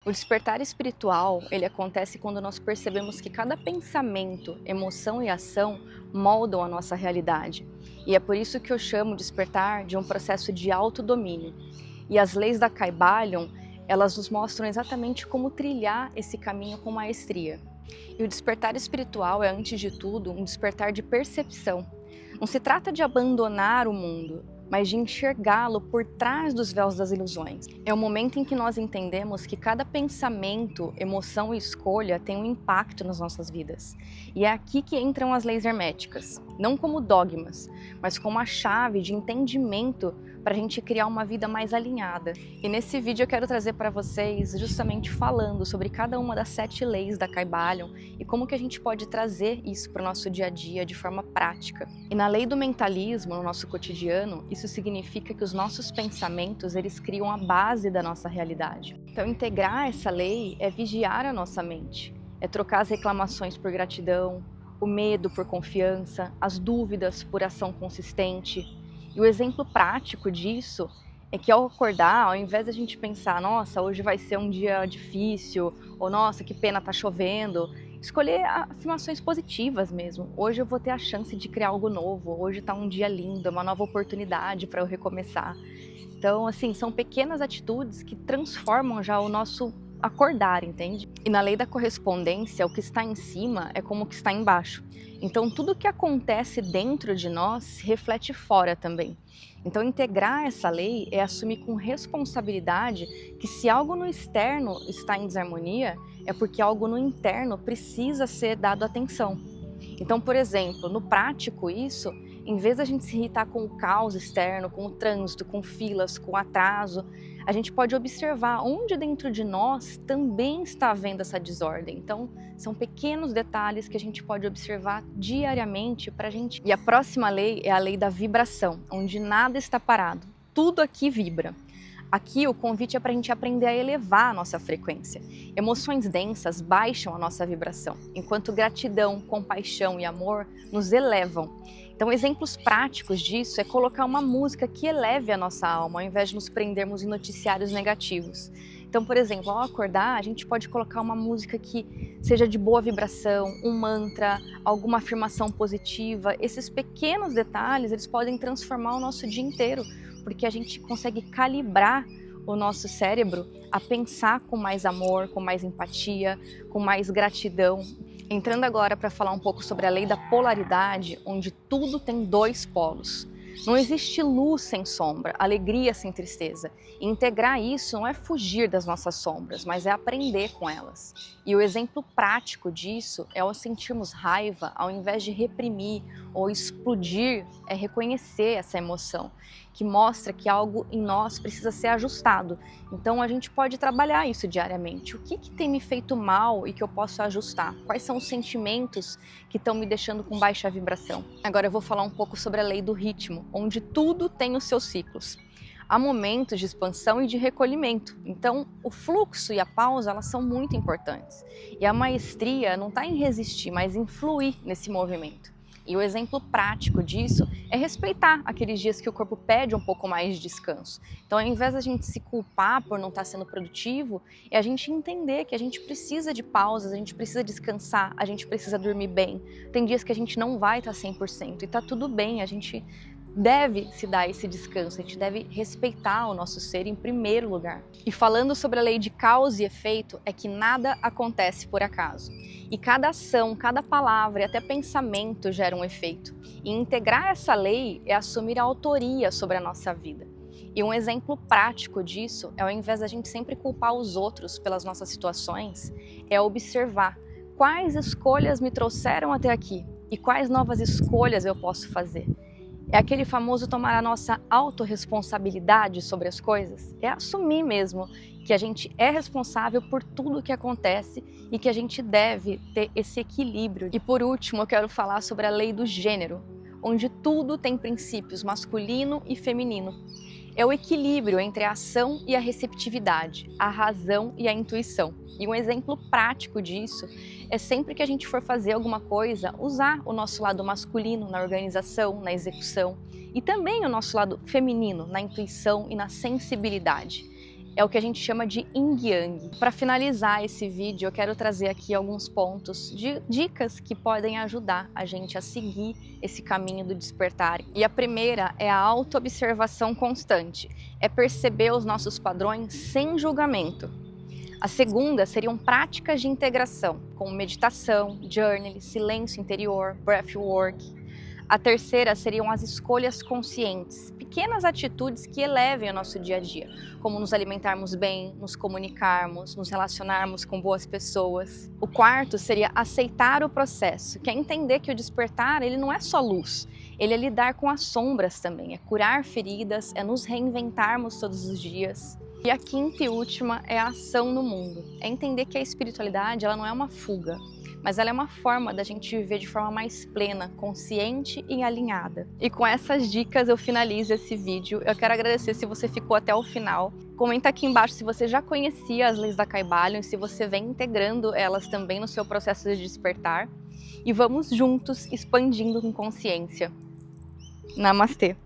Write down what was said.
O despertar espiritual, ele acontece quando nós percebemos que cada pensamento, emoção e ação moldam a nossa realidade. E é por isso que eu chamo o despertar de um processo de autodomínio. E as leis da Kybalion, elas nos mostram exatamente como trilhar esse caminho com maestria. E o despertar espiritual é, antes de tudo, um despertar de percepção. Não se trata de abandonar o mundo, mas de enxergá-lo por trás dos véus das ilusões. É o momento em que nós entendemos que cada pensamento, emoção e escolha tem um impacto nas nossas vidas. E é aqui que entram as leis herméticas, não como dogmas, mas como a chave de entendimento para a gente criar uma vida mais alinhada. E nesse vídeo eu quero trazer para vocês justamente falando sobre cada uma das 7 leis da Kybalion e como que a gente pode trazer isso para o nosso dia a dia de forma prática. E na lei do mentalismo, no nosso cotidiano, isso significa que os nossos pensamentos, eles criam a base da nossa realidade. Então integrar essa lei é vigiar a nossa mente, é trocar as reclamações por gratidão, o medo por confiança, as dúvidas por ação consistente. E o exemplo prático disso é que ao acordar, ao invés de a gente pensar, nossa, hoje vai ser um dia difícil, ou nossa, que pena, tá chovendo, escolher afirmações positivas mesmo. Hoje eu vou ter a chance de criar algo novo, hoje tá um dia lindo, uma nova oportunidade para eu recomeçar. Então, assim, são pequenas atitudes que transformam já o nosso acordar, entende? E na lei da correspondência, o que está em cima é como o que está embaixo. Então, tudo que acontece dentro de nós se reflete fora também. Então, integrar essa lei é assumir com responsabilidade que se algo no externo está em desarmonia, é porque algo no interno precisa ser dado atenção. Então, por exemplo, no prático isso, em vez da gente se irritar com o caos externo, com o trânsito, com filas, com atraso, a gente pode observar onde dentro de nós também está havendo essa desordem. Então, são pequenos detalhes que a gente pode observar diariamente para a gente. E a próxima lei é a lei da vibração, onde nada está parado, tudo aqui vibra. Aqui o convite é para a gente aprender a elevar a nossa frequência. Emoções densas baixam a nossa vibração, enquanto gratidão, compaixão e amor nos elevam. Então, exemplos práticos disso é colocar uma música que eleve a nossa alma, ao invés de nos prendermos em noticiários negativos. Então, por exemplo, ao acordar, a gente pode colocar uma música que seja de boa vibração, um mantra, alguma afirmação positiva. Esses pequenos detalhes, eles podem transformar o nosso dia inteiro, porque a gente consegue calibrar o nosso cérebro a pensar com mais amor, com mais empatia, com mais gratidão. Entrando agora para falar um pouco sobre a lei da polaridade, onde tudo tem 2 polos. Não existe luz sem sombra, alegria sem tristeza. E integrar isso não é fugir das nossas sombras, mas é aprender com elas. E o exemplo prático disso é ao sentirmos raiva, ao invés de reprimir ou explodir, é reconhecer essa emoção, que mostra que algo em nós precisa ser ajustado. Então a gente pode trabalhar isso diariamente. O que tem me feito mal e que eu posso ajustar? Quais são os sentimentos que estão me deixando com baixa vibração? Agora eu vou falar um pouco sobre a lei do ritmo, onde tudo tem os seus ciclos. Há momentos de expansão e de recolhimento. Então, o fluxo e a pausa, elas são muito importantes. E a maestria não está em resistir, mas em fluir nesse movimento. E o exemplo prático disso é respeitar aqueles dias que o corpo pede um pouco mais de descanso. Então, ao invés da gente se culpar por não estar sendo produtivo, é a gente entender que a gente precisa de pausas, a gente precisa descansar, a gente precisa dormir bem. Tem dias que a gente não vai estar 100% e está tudo bem, a gente deve se dar esse descanso, a gente deve respeitar o nosso ser em primeiro lugar. E falando sobre a lei de causa e efeito, é que nada acontece por acaso. E cada ação, cada palavra e até pensamento gera um efeito. E integrar essa lei é assumir a autoria sobre a nossa vida. E um exemplo prático disso é, ao invés da gente sempre culpar os outros pelas nossas situações, é observar quais escolhas me trouxeram até aqui e quais novas escolhas eu posso fazer. É aquele famoso tomar a nossa autorresponsabilidade sobre as coisas. É assumir mesmo que a gente é responsável por tudo o que acontece e que a gente deve ter esse equilíbrio. E por último, eu quero falar sobre a lei do gênero, onde tudo tem princípios masculino e feminino. É o equilíbrio entre a ação e a receptividade, a razão e a intuição. E um exemplo prático disso é sempre que a gente for fazer alguma coisa, usar o nosso lado masculino na organização, na execução, e também o nosso lado feminino na intuição e na sensibilidade. é o que a gente chama de Yin Yang. Para finalizar esse vídeo, eu quero trazer aqui alguns pontos de dicas que podem ajudar a gente a seguir esse caminho do despertar. E a primeira é a autoobservação constante, é perceber os nossos padrões sem julgamento. A segunda seriam práticas de integração, como meditação, journaling, silêncio interior, breathwork. A terceira seriam as escolhas conscientes, pequenas atitudes que elevem o nosso dia a dia, como nos alimentarmos bem, nos comunicarmos, nos relacionarmos com boas pessoas. O quarto seria aceitar o processo, que é entender que o despertar ele não é só luz, ele é lidar com as sombras também, é curar feridas, é nos reinventarmos todos os dias. E a quinta e última é a ação no mundo, é entender que a espiritualidade ela não é uma fuga, mas ela é uma forma da gente viver de forma mais plena, consciente e alinhada. E com essas dicas eu finalizo esse vídeo. Eu quero agradecer se você ficou até o final. Comenta aqui embaixo se você já conhecia as leis da Kybalion e se você vem integrando elas também no seu processo de despertar. E vamos juntos expandindo com consciência. Namastê!